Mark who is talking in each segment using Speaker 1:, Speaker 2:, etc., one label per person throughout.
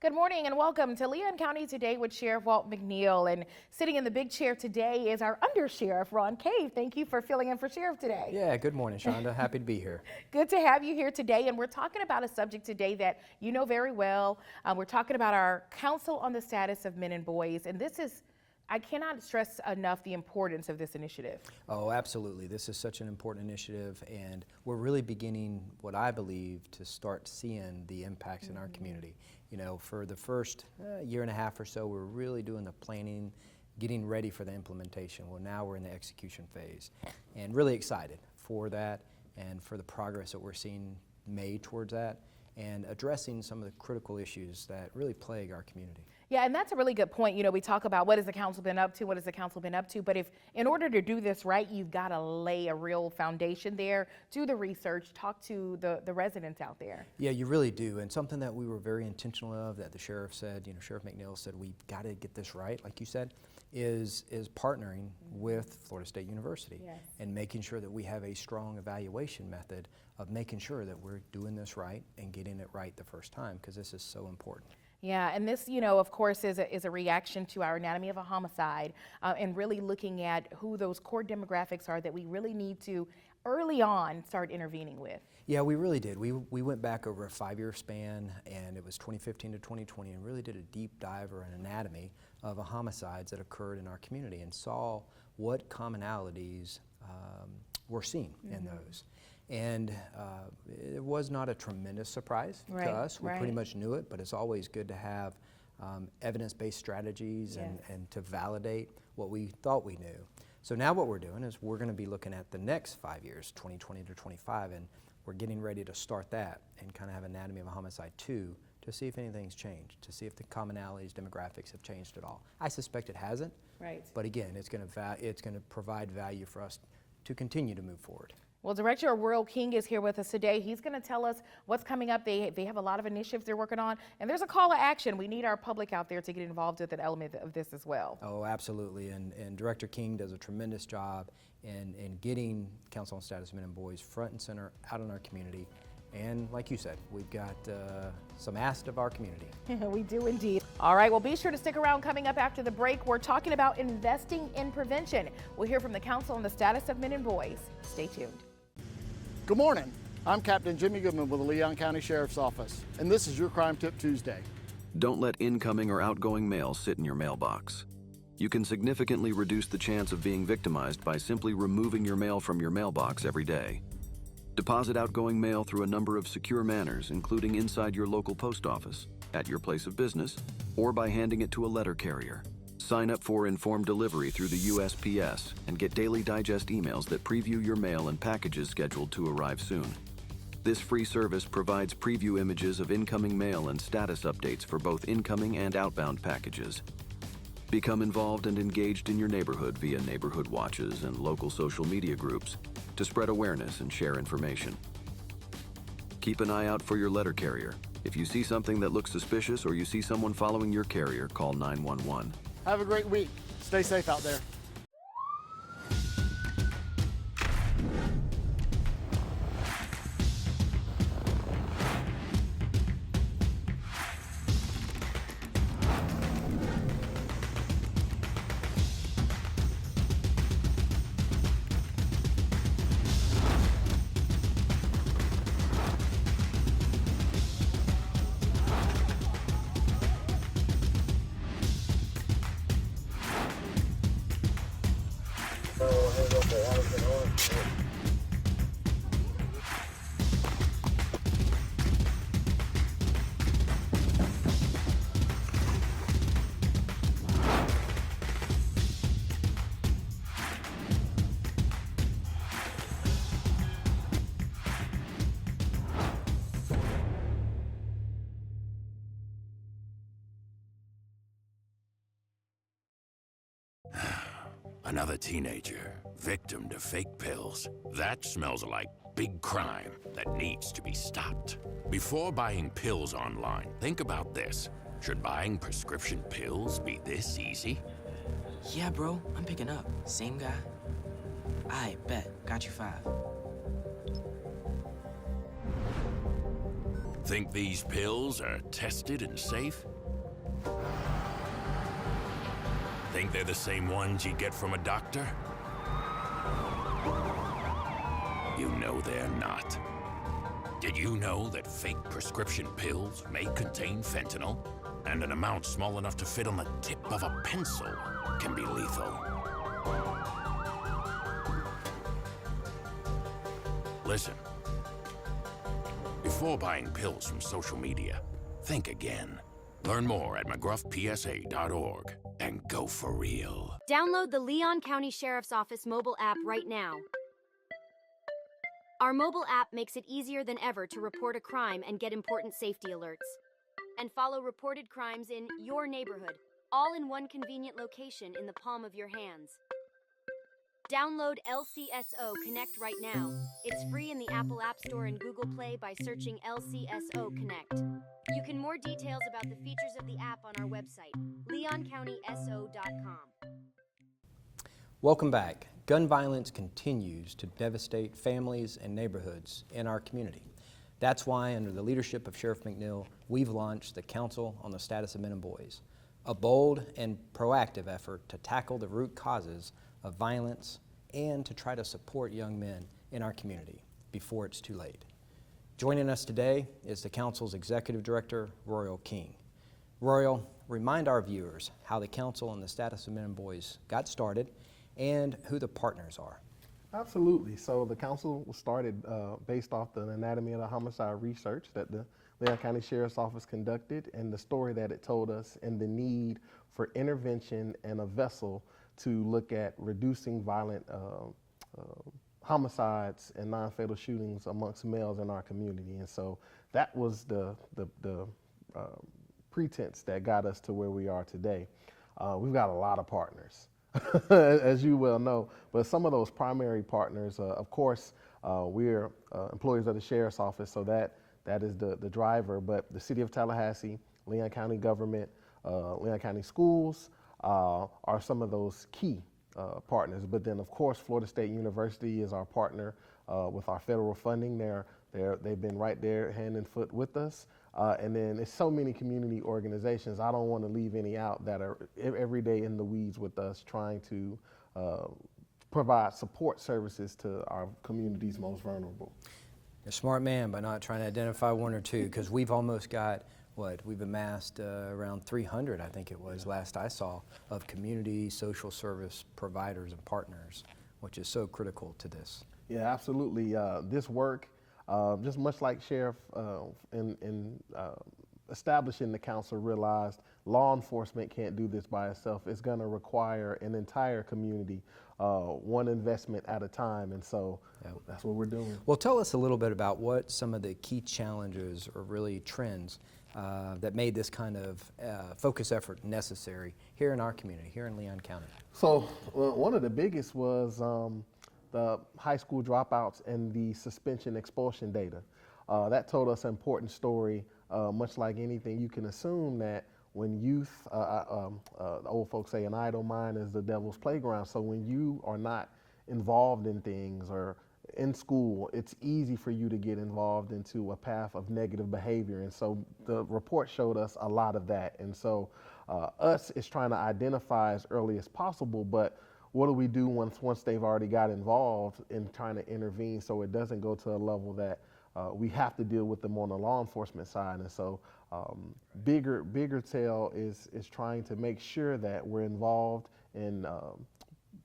Speaker 1: Good morning and welcome to Leon County Today with Sheriff Walt McNeil. And sitting in the big chair today is our Undersheriff Ron Cave. Thank you for filling in for Sheriff today.
Speaker 2: Yeah, good morning, Shonda. Happy to be here.
Speaker 1: Good to have you here today. And we're talking about a subject today that you know very well. We're talking about our Council on the Status of Men and Boys. And this is, I cannot stress enough the importance of this initiative.
Speaker 2: Oh, absolutely. This is such an important initiative, and we're really beginning, what I believe, to start seeing the impacts in our community. You know, for the first year and a half or so, we're really doing the planning, getting ready for the implementation. Well, now we're in the execution phase, and really excited for that and for the progress that we're seeing made towards that, and addressing some of the critical issues that really plague our community.
Speaker 1: Yeah, and that's a really good point. You know, we talk about what has the council been up to, what has the council been up to, but if in order to do this right, you've got to lay a real foundation there, do the research, talk to the residents out there.
Speaker 2: Yeah, you really do, and something that we were very intentional of, that the sheriff said, you know, Sheriff McNeil said, we got to get this right, like you said, is partnering with Florida State University.
Speaker 1: Yes.
Speaker 2: And making sure that we have a strong evaluation method of making sure that we're doing this right and getting it right the first time, because this is so important.
Speaker 1: Yeah, and this, you know, of course, is a reaction to our anatomy of a homicide and really looking at who those core demographics are that we really need to early on start intervening with.
Speaker 2: Yeah, we really did. We went back over a 5-year span, and it was 2015 to 2020, and really did a deep dive or an anatomy of homicides that occurred in our community and saw what commonalities we're seeing in those. And it was not a tremendous surprise to us. We pretty much knew it, but it's always good to have evidence-based strategies and to validate what we thought we knew. So now what we're doing is we're going to be looking at the next 5 years, 2020 to 25, and we're getting ready to start that and kind of have Anatomy of a Homicide 2 to see if anything's changed, to see if the commonalities, demographics have changed at all. I suspect it hasn't, but again, it's going to provide value for us to continue to move forward.
Speaker 1: Well, Director Royle King is here with us today. He's going to tell us what's coming up. They have a lot of initiatives they're working on, and there's a call to action. We need our public out there to get involved with an element of this as well.
Speaker 2: Oh, absolutely, and Director King does a tremendous job in getting Council on Status of Men and Boys front and center out in our community. And like you said, we've got some asked of our community.
Speaker 1: We do indeed. All right, well, be sure to stick around. Coming up after the break, we're talking about investing in prevention. We'll hear from the Council on the Status of Men and Boys. Stay tuned.
Speaker 3: Good morning. I'm Captain Jimmy Goodman with the Leon County Sheriff's Office, and this is your Crime Tip Tuesday.
Speaker 4: Don't let incoming or outgoing mail sit in your mailbox. You can significantly reduce the chance of being victimized by simply removing your mail from your mailbox every day. Deposit outgoing mail through a number of secure manners, including inside your local post office, at your place of business, or by handing it to a letter carrier. Sign up for informed delivery through the USPS and get daily digest emails that preview your mail and packages scheduled to arrive soon. This free service provides preview images of incoming mail and status updates for both incoming and outbound packages. Become involved and engaged in your neighborhood via neighborhood watches and local social media groups to spread awareness and share information. Keep an eye out for your letter carrier. If you see something that looks suspicious or you see someone following your carrier, call 911.
Speaker 3: Have a great week. Stay safe out there.
Speaker 5: Another teenager, victim to fake pills. That smells like big crime that needs to be stopped. Before buying pills online, think about this. Should buying prescription pills be this easy?
Speaker 6: Yeah, bro, I'm picking up. Same guy. I bet. Got you 5.
Speaker 5: Think these pills are tested and safe? Think they're the same ones you'd get from a doctor? You know they're not. Did you know that fake prescription pills may contain fentanyl? And an amount small enough to fit on the tip of a pencil can be lethal. Listen, before buying pills from social media, think again. Learn more at mcgruffpsa.org and go for real.
Speaker 7: Download the Leon County Sheriff's Office mobile app right now. Our mobile app makes it easier than ever to report a crime and get important safety alerts. And follow reported crimes in your neighborhood, all in one convenient location in the palm of your hands. Download LCSO Connect right now. It's free in the Apple App Store and Google Play by searching LCSO Connect. You can more details about the features of the app on our website, leoncountyso.com.
Speaker 2: Welcome back. Gun violence continues to devastate families and neighborhoods in our community. That's why, under the leadership of Sheriff McNeil, we've launched the Council on the Status of Men and Boys, a bold and proactive effort to tackle the root causes of violence and to try to support young men in our community before it's too late. Joining us today is the Council's Executive Director, Royle King. Royle, remind our viewers how the Council on the Status of Men and Boys got started and who the partners are.
Speaker 8: Absolutely. So the council was started based off the anatomy of the homicide research that the Leon County Sheriff's Office conducted, and the story that it told us, and the need for intervention and a vessel to look at reducing violent homicides and non-fatal shootings amongst males in our community. And so that was the pretense that got us to where we are today. We've got a lot of partners. As you well know, but some of those primary partners, of course, we're employees of the Sheriff's Office, so that is the driver, but the City of Tallahassee, Leon County government, Leon County schools are some of those key partners. But then, of course, Florida State University is our partner with our federal funding. They've been right there hand and foot with us. And then there's so many community organizations. I don't want to leave any out that are every day in the weeds with us, trying to provide support services to our community's most vulnerable.
Speaker 2: You're a smart man by not trying to identify one or two, because we've almost got, we've amassed around 300, I think it was, last I saw, of community social service providers and partners, which is so critical to this.
Speaker 8: Yeah, absolutely. This work, just much like Sheriff in establishing the council realized law enforcement can't do this by itself. It's going to require an entire community, one investment at a time, and so that's what we're doing.
Speaker 2: Well, tell us a little bit about what some of the key challenges or really trends that made this kind of focus effort necessary here in our community, here in Leon County.
Speaker 8: So one of the biggest was the high school dropouts and the suspension expulsion data. That told us an important story. Much like anything, you can assume that when youth, the old folks say an idle mind is the devil's playground. So when you are not involved in things or in school, it's easy for you to get involved into a path of negative behavior. And so the report showed us a lot of that. And so us is trying to identify as early as possible, but what do we do once they've already got involved in trying to intervene so it doesn't go to a level that we have to deal with them on the law enforcement side? And so bigger tail is trying to make sure that we're involved in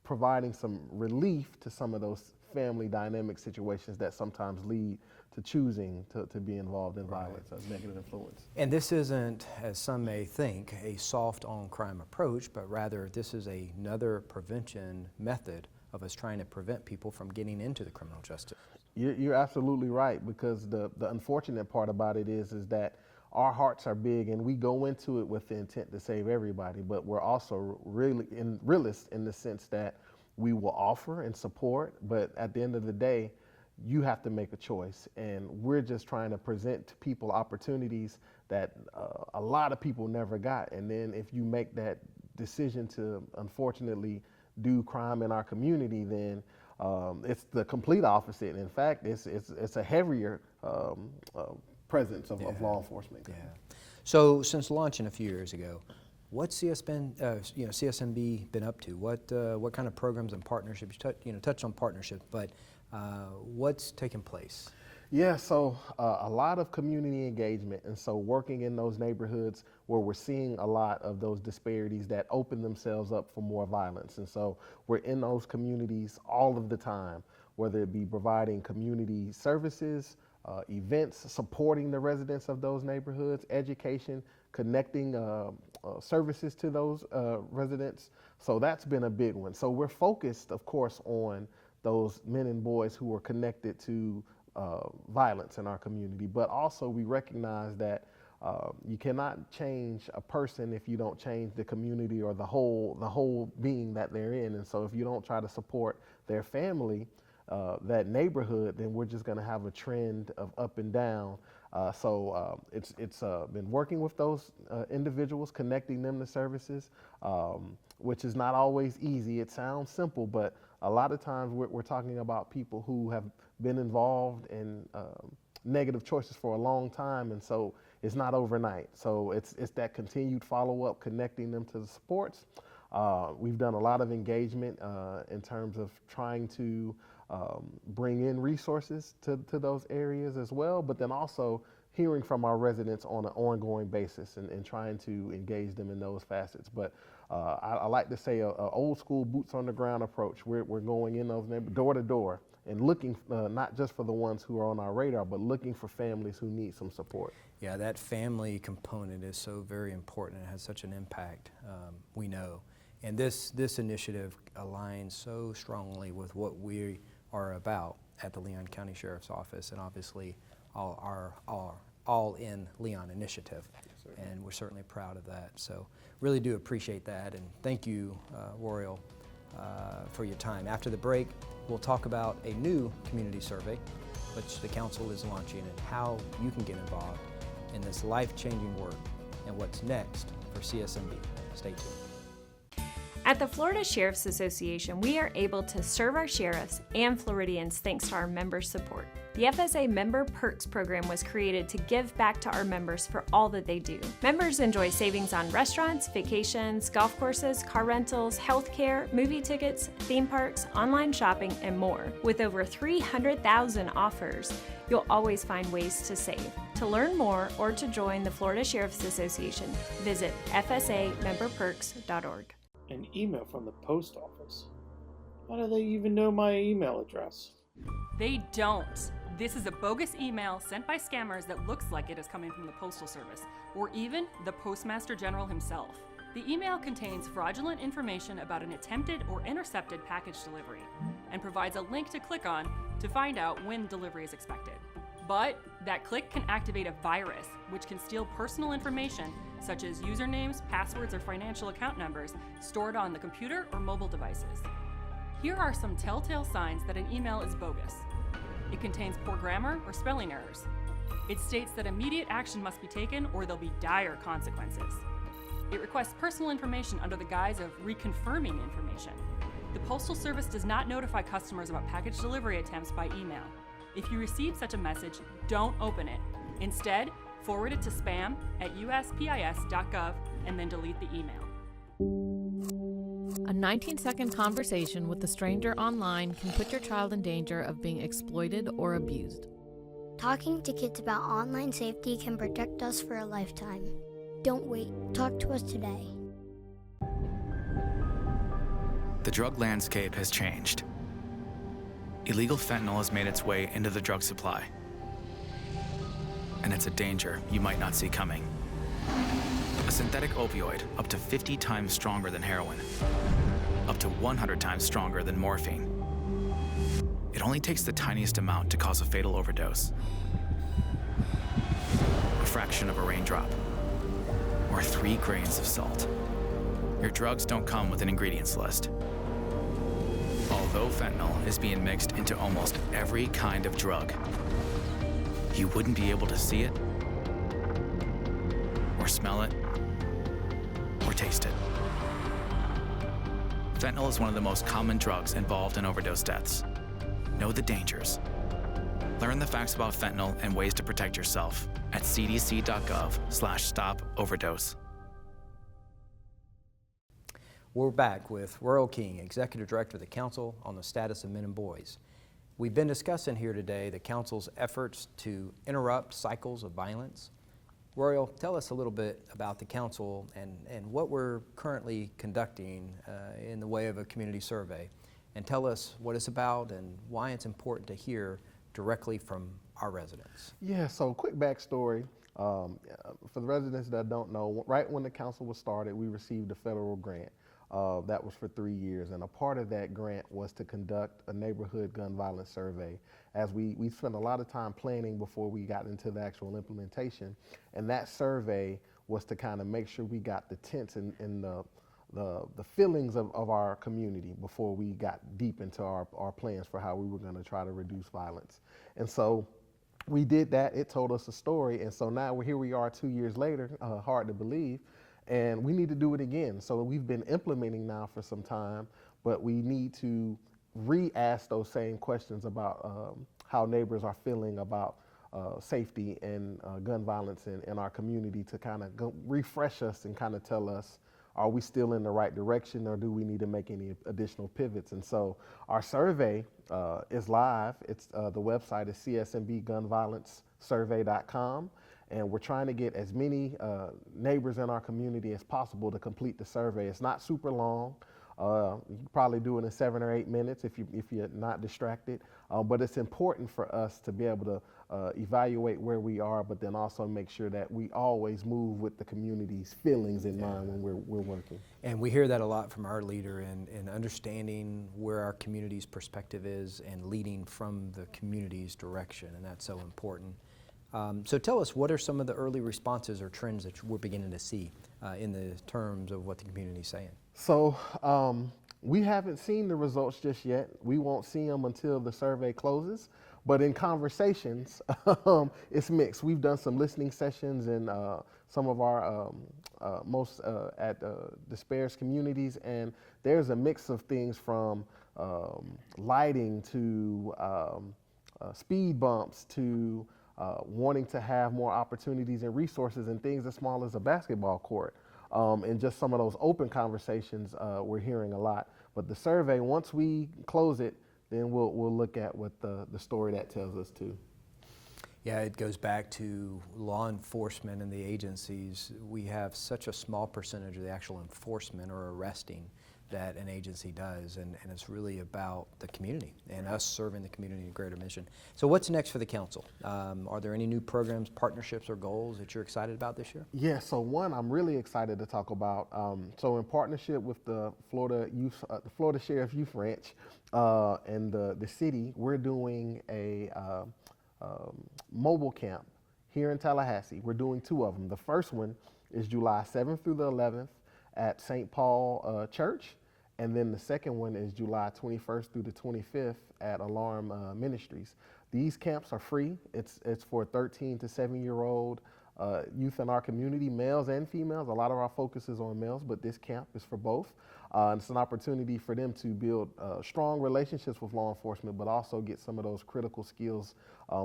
Speaker 8: providing some relief to some of those family dynamic situations that sometimes lead to choosing to be involved in violence as negative influence.
Speaker 2: And this isn't, as some may think, a soft on crime approach, but rather this is another prevention method of us trying to prevent people from getting into the criminal justice.
Speaker 8: You're absolutely right, because the unfortunate part about it is that our hearts are big and we go into it with the intent to save everybody, but we're also realists in the sense that we will offer and support, but at the end of the day, you have to make a choice. And we're just trying to present to people opportunities that a lot of people never got. And then if you make that decision to, unfortunately, do crime in our community, then it's the complete opposite. In fact, it's a heavier presence of law enforcement.
Speaker 2: Yeah. So since launching a few years ago, What's CSMB been up to? What kind of programs and partnerships? Touched on partnership, but what's taking place?
Speaker 8: Yeah, so a lot of community engagement, and so working in those neighborhoods where we're seeing a lot of those disparities that open themselves up for more violence. And so we're in those communities all of the time, whether it be providing community services, events, supporting the residents of those neighborhoods, education, connecting services to those residents. So that's been a big one. So we're focused, of course, on those men and boys who are connected to violence in our community, but also we recognize that you cannot change a person if you don't change the community or the whole being that they're in. And so if you don't try to support their family, that neighborhood, then we're just going to have a trend of up and down. It's been working with those individuals, connecting them to services, which is not always easy. It sounds simple, but a lot of times we're talking about people who have been involved in negative choices for a long time, and so it's not overnight. So it's that continued follow-up, connecting them to the supports. We've done a lot of engagement in terms of trying to bring in resources to those areas as well, but then also hearing from our residents on an ongoing basis and trying to engage them in those facets. But I like to say a old school boots on the ground approach. We're going in those neighborhoods door to door and looking not just for the ones who are on our radar, but looking for families who need some support.
Speaker 2: Yeah, that family component is so very important. It has such an impact, we know. And this initiative aligns so strongly with what we are about at the Leon County Sheriff's Office, and obviously our All in Leon initiative. Yes, and we're certainly proud of that. So really do appreciate that, and thank you, Royle, for your time. After the break, we'll talk about a new community survey which the council is launching and how you can get involved in this life-changing work and what's next for CSMB. Stay tuned.
Speaker 9: At the Florida Sheriff's Association, we are able to serve our sheriffs and Floridians thanks to our members' support. The FSA Member Perks program was created to give back to our members for all that they do. Members enjoy savings on restaurants, vacations, golf courses, car rentals, healthcare, movie tickets, theme parks, online shopping, and more. With over 300,000 offers, you'll always find ways to save. To learn more or to join the Florida Sheriff's Association, visit fsamemberperks.org.
Speaker 10: An email from the post office? How do they even know my email address?
Speaker 11: They don't. This is a bogus email sent by scammers that looks like it is coming from the Postal Service, or even the Postmaster General himself. The email contains fraudulent information about an attempted or intercepted package delivery, and provides a link to click on to find out when delivery is expected. But that click can activate a virus, which can steal personal information such as usernames, passwords, or financial account numbers stored on the computer or mobile devices. Here are some telltale signs that an email is bogus. It contains poor grammar or spelling errors. It states that immediate action must be taken or there'll be dire consequences. It requests personal information under the guise of reconfirming information. The Postal Service does not notify customers about package delivery attempts by email. If you receive such a message, don't open it. Instead, forward it to spam@uspis.gov and then delete the email.
Speaker 12: A 19-second conversation with a stranger online can put your child in danger of being exploited or abused.
Speaker 13: Talking to kids about online safety can protect us for a lifetime. Don't wait. Talk to us today.
Speaker 14: The drug landscape has changed. Illegal fentanyl has made its way into the drug supply. And it's a danger you might not see coming. A synthetic opioid up to 50 times stronger than heroin, up to 100 times stronger than morphine. It only takes the tiniest amount to cause a fatal overdose. A fraction of a raindrop, or 3 grains of salt. Your drugs don't come with an ingredients list. Although fentanyl is being mixed into almost every kind of drug, you wouldn't be able to see it, or smell it, or taste it. Fentanyl is one of the most common drugs involved in overdose deaths. Know the dangers. Learn the facts about fentanyl and ways to protect yourself at cdc.gov/stop overdose.
Speaker 2: We're back with Royle King, Executive Director of the Council on the Status of Men and Boys. We've been discussing here today the Council's efforts to interrupt cycles of violence. Royle, tell us a little bit about the Council and what we're currently conducting in the way of a community survey. And tell us what it's about and why it's important to hear directly from our residents.
Speaker 8: Yeah, so quick backstory. For the residents that don't know, right when the council was started, we received a federal grant. That was for 3 years, and a part of that grant was to conduct a neighborhood gun violence survey. As we spent a lot of time planning before we got into the actual implementation, and that survey was to kind of make sure we got the tenets and the feelings of our community before we got deep into our plans for how we were going to try to reduce violence. And so we did that. It told us a story, and so now here we are 2 years later, hard to believe, and we need to do it again. So we've been implementing now for some time, but we need to re-ask those same questions about how neighbors are feeling about safety and gun violence in our community to kind of refresh us and kind of tell us, are we still in the right direction, or do we need to make any additional pivots? And so our survey is live. It's the website is csmbgunviolencesurvey.com, and we're trying to get as many neighbors in our community as possible to complete the survey. It's not super long. You can probably do it in 7 or 8 minutes if you're not distracted. But it's important for us to be able to evaluate where we are, but then also make sure that we always move with the community's feelings in mind when we're working.
Speaker 2: And we hear that a lot from our leader in understanding where our community's perspective is and leading from the community's direction, and that's so important. So tell us, what are some of the early responses or trends that we're beginning to see in the terms of what the community's saying?
Speaker 8: So we haven't seen the results just yet. We won't see them until the survey closes. But in conversations, it's mixed. We've done some listening sessions in some of our most dispersed communities, and there's a mix of things from lighting to speed bumps to wanting to have more opportunities and resources and things as small as a basketball court. And just some of those open conversations we're hearing a lot. But the survey, once we close it, then we'll look at what the story that tells us too.
Speaker 2: Yeah, it goes back to law enforcement and the agencies. We have such a small percentage of the actual enforcement or arresting that an agency does, and it's really about the community and us serving the community in a greater mission. So what's next for the council? Are there any new programs, partnerships, or goals that you're excited about this year?
Speaker 8: Yeah, so one I'm really excited to talk about. So in partnership with the Florida Sheriff Youth Ranch and the city, we're doing a mobile camp here in Tallahassee. We're doing 2 of them. The first one is July 7th through the 11th at St. Paul Church. And then the second one is July 21st through the 25th at Alarm Ministries. These camps are free. It's for 13 to 7-year-old youth in our community, males and females. A lot of our focus is on males, but this camp is for both. And it's an opportunity for them to build strong relationships with law enforcement, but also get some of those critical skills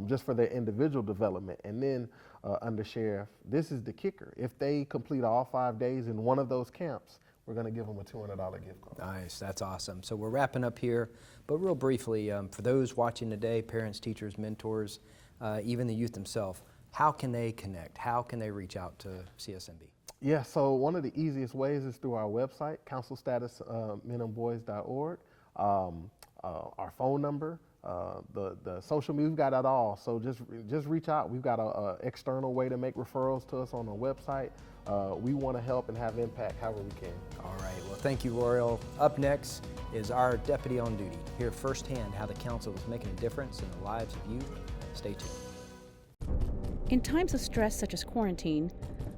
Speaker 8: just for their individual development. And then Undersheriff, this is the kicker. If they complete all 5 days in one of those camps, we're going to give them a $200 gift card.
Speaker 2: Nice, that's awesome. So we're wrapping up here, but real briefly, for those watching today, parents, teachers, mentors, even the youth themselves, how can they connect? How can they reach out to CSMB?
Speaker 8: Yeah, so one of the easiest ways is through our website, councilstatusmenandboys.org. Our phone number, the social media, we've got it all. So just reach out. We've got an external way to make referrals to us on the website. We want to help and have impact however we can.
Speaker 2: All right, well, thank you, Royle. Up next is our deputy on duty. Hear firsthand how the council is making a difference in the lives of youth. Stay tuned.
Speaker 15: In times of stress such as quarantine,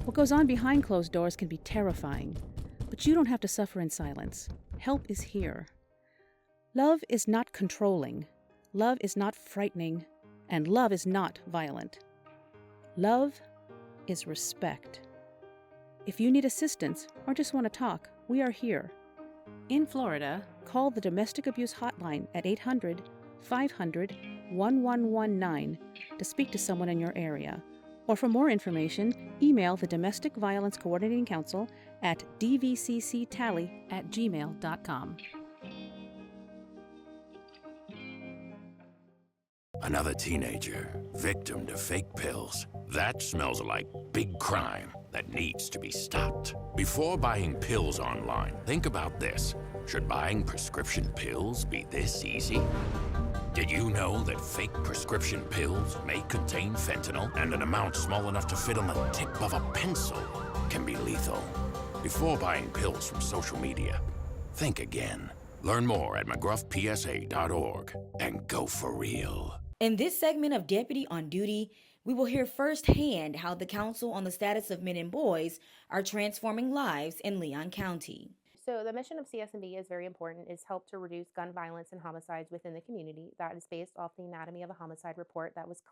Speaker 15: what goes on behind closed doors can be terrifying. But you don't have to suffer in silence. Help is here. Love is not controlling. Love is not frightening. And love is not violent. Love is respect. If you need assistance or just want to talk, we are here. In Florida, call the Domestic Abuse Hotline at 800-500-1119 to speak to someone in your area, Or for more information, email the Domestic Violence Coordinating Council at dvcctally@gmail.com.
Speaker 5: Another teenager, victim to fake pills. That smells like big crime that needs to be stopped. Before buying pills online, think about this. Should buying prescription pills be this easy? Did you know that fake prescription pills may contain fentanyl, and an amount small enough to fit on the tip of a pencil can be lethal? Before buying pills from social media, think again. Learn more at mcgruffpsa.org and go for real.
Speaker 16: In this segment of Deputy on Duty, we will hear firsthand how the Council on the Status of Men and Boys are transforming lives in Leon County.
Speaker 1: So the mission of CSMB is very important, is help to reduce gun violence and homicides within the community. That is based off the Anatomy of a Homicide report that was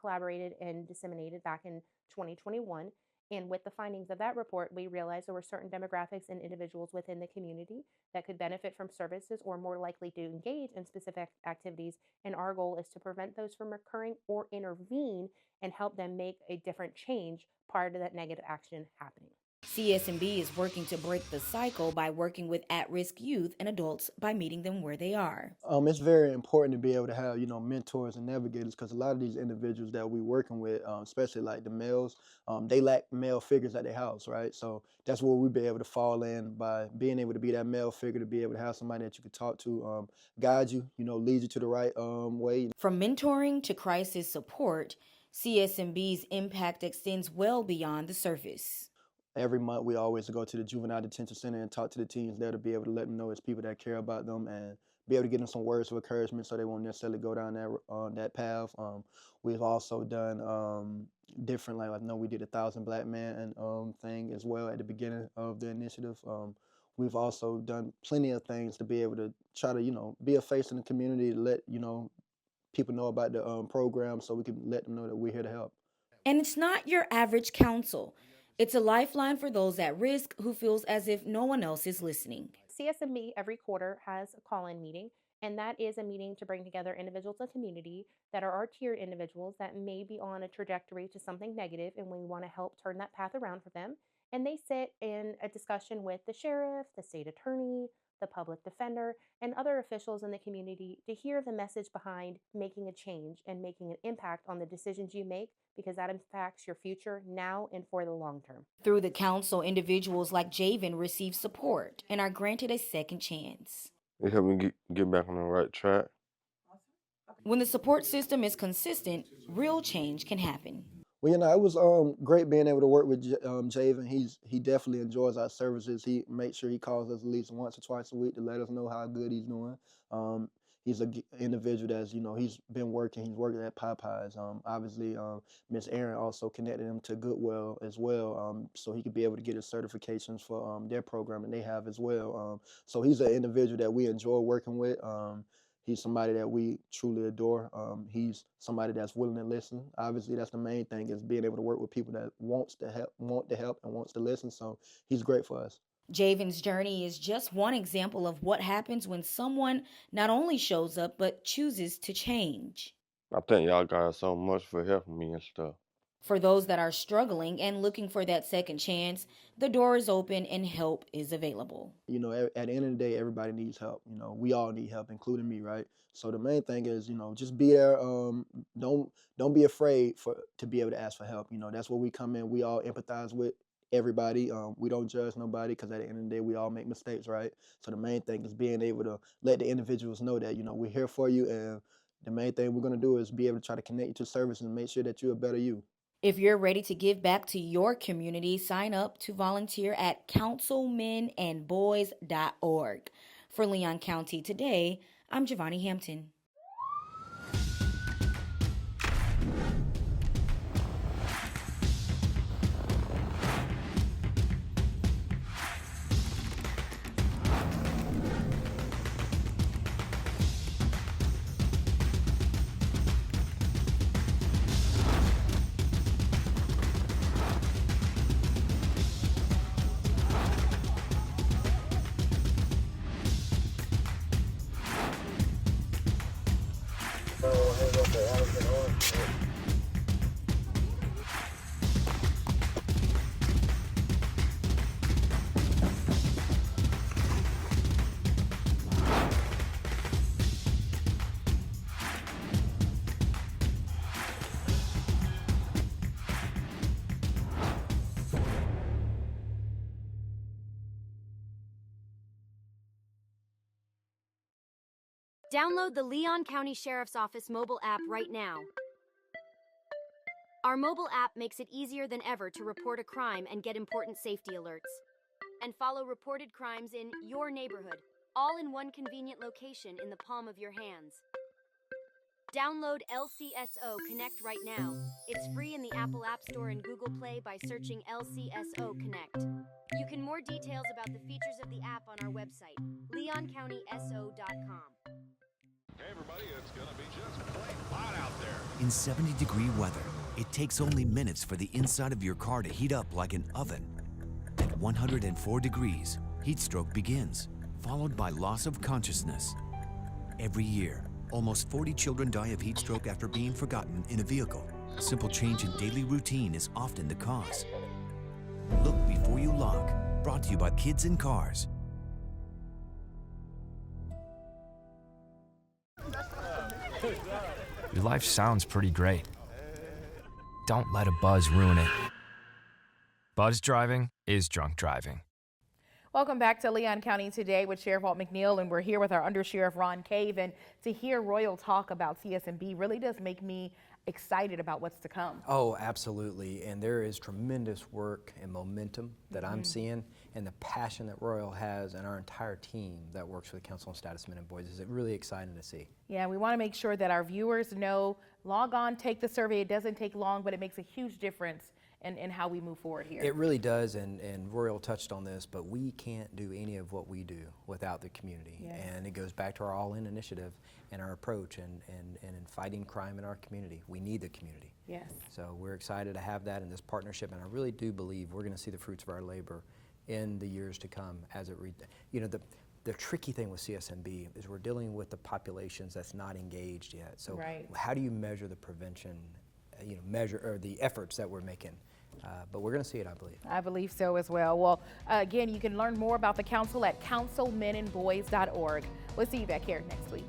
Speaker 1: collaborated and disseminated back in 2021. And with the findings of that report, we realized there were certain demographics and individuals within the community that could benefit from services or more likely to engage in specific activities. And our goal is to prevent those from occurring or intervene and help them make a different change prior to that negative action happening.
Speaker 16: CSMB is working to break the cycle by working with at-risk youth and adults by meeting them where they are.
Speaker 17: It's very important to be able to have, mentors and navigators, because a lot of these individuals that we're working with, especially like the males, they lack male figures at their house, right? So that's where we'll be able to fall in by being able to be that male figure, to be able to have somebody that you can talk to, guide you, lead you to the right way.
Speaker 16: From mentoring to crisis support, CSMB's impact extends well beyond the surface.
Speaker 17: Every month, we always go to the Juvenile Detention Center and talk to the teens there to be able to let them know it's people that care about them and be able to give them some words of encouragement so they won't necessarily go down that path. We've also done different, like I know we did 1,000 Black Men thing as well at the beginning of the initiative. We've also done plenty of things to be able to try to, be a face in the community, to let, people know about the program so we can let them know that we're here to help.
Speaker 16: And it's not your average council. It's a lifeline for those at risk who feels as if no one else is listening.
Speaker 1: CSMB every quarter has a call-in meeting, and that is a meeting to bring together individuals in the community that are our tiered individuals that may be on a trajectory to something negative, and we want to help turn that path around for them. And they sit in a discussion with the sheriff, the state attorney, the public defender, and other officials in the community to hear the message behind making a change and making an impact on the decisions you make, because that impacts your future now and for the long term.
Speaker 16: Through the council, individuals like Javen receive support and are granted a second chance.
Speaker 18: It helped me get back on the right track.
Speaker 16: When the support system is consistent, real change can happen.
Speaker 17: Well, it was great being able to work with Javen. He definitely enjoys our services. He makes sure he calls us at least once or twice a week to let us know how good he's doing. He's an individual that's, he's been working. He's working at Popeyes. Obviously, Miss Erin also connected him to Goodwill as well, so he could be able to get his certifications for their program that they have as well. So he's an individual that we enjoy working with. He's somebody that we truly adore. He's somebody that's willing to listen. Obviously, that's the main thing, is being able to work with people that want to help and wants to listen. So he's great for us.
Speaker 16: Javen's journey is just one example of what happens when someone not only shows up, but chooses to change.
Speaker 18: I thank y'all guys so much for helping me and stuff.
Speaker 16: For those that are struggling and looking for that second chance, the door is open and help is available.
Speaker 17: At the end of the day, everybody needs help. We all need help, including me, right? So the main thing is, just be there. Don't be afraid to be able to ask for help. That's where we come in. We all empathize with everybody. We don't judge nobody, because at the end of the day, we all make mistakes, right? So the main thing is being able to let the individuals know that, we're here for you. And the main thing we're going to do is be able to try to connect you to service and make sure that you're a better you.
Speaker 16: If you're ready to give back to your community, sign up to volunteer at councilmenandboys.org. For Leon County Today, I'm Giovanni Hampton.
Speaker 7: Download the Leon County Sheriff's Office mobile app right now. Our mobile app makes it easier than ever to report a crime and get important safety alerts. And follow reported crimes in your neighborhood, all in one convenient location in the palm of your hands. Download LCSO Connect right now. It's free in the Apple App Store and Google Play by searching LCSO Connect. You can more details about the features of the app on our website, leoncountyso.com.
Speaker 19: Hey everybody, it's gonna be just plain hot out there.
Speaker 20: In 70-degree weather, it takes only minutes for the inside of your car to heat up like an oven. At 104 degrees, heat stroke begins, followed by loss of consciousness. Every year, almost 40 children die of heat stroke after being forgotten in a vehicle. A simple change in daily routine is often the cause. Look before you lock. Brought to you by Kids in Cars.
Speaker 21: Your life sounds pretty great. Don't let a buzz ruin it. Buzz driving is drunk driving.
Speaker 1: Welcome back to Leon County Today with Sheriff Walt McNeil, and we're here with our Undersheriff Ron Cave. And to hear Royle talk about CSMB really does make me excited about what's to come.
Speaker 2: Oh, absolutely. And there is tremendous work and momentum that I'm seeing, and the passion that Royle has and our entire team that works for the Council on Status of Men and Boys is really exciting to see.
Speaker 1: Yeah, we want to make sure that our viewers know, log on, take the survey. It doesn't take long, but it makes a huge difference in how we move forward here.
Speaker 2: It really does, and Royle touched on this, but we can't do any of what we do without the community.
Speaker 1: Yes.
Speaker 2: And it goes back to our all-in initiative and our approach and in fighting crime in our community. We need the community.
Speaker 1: Yes.
Speaker 2: So we're excited to have that in this partnership, and I really do believe we're going to see the fruits of our labor in the years to come as it the tricky thing with CSMB is we're dealing with the populations that's not engaged yet. So
Speaker 1: right.
Speaker 2: How do you measure the prevention, or the efforts that we're making? But we're going to see it, I believe.
Speaker 1: I believe so as well. Well, again, you can learn more about the council at councilmenandboys.org. We'll see you back here next week.